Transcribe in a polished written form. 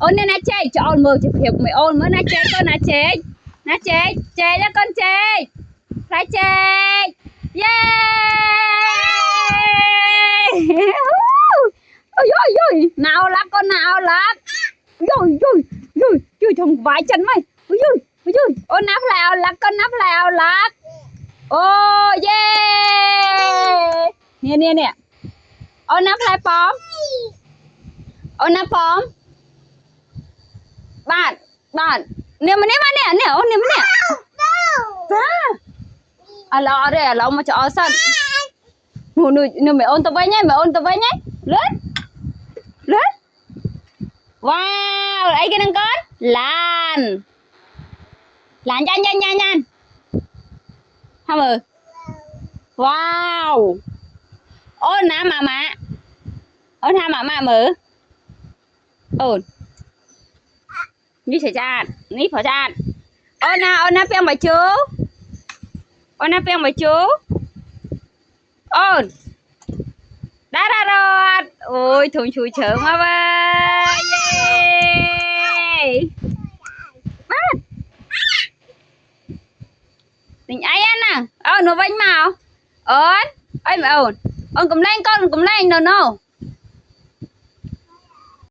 ôn nên chơi cho ôn mơ chụp hiệp mày ôn mới chơi con chơi đó con chơi phải chơi yeah ôi ôi ôi nào lắc con nào lắc rồi thùng vài chân mày ôi ôn nắp lào lắc con nắp lào lắc ô yeah nè ôn nắp lại pom ôn nắp pom bạn nè mà nè ôn nè ra à lọ đây à lọ mà cho sân nè mày ôn tao với nhá lớn wow ấy cái đằng con lan nhanh không ơi wow ôn nè mà ôn ha mà mở ôn như sẽ chán ní phải chán ôn nè phèn bài chú ôn đã ra rồi ôi thùng chui chở mà ba yeah bắt tình ai ăn à nó bánh màu ôn ơi mà ôn cầm lên con cầm lên no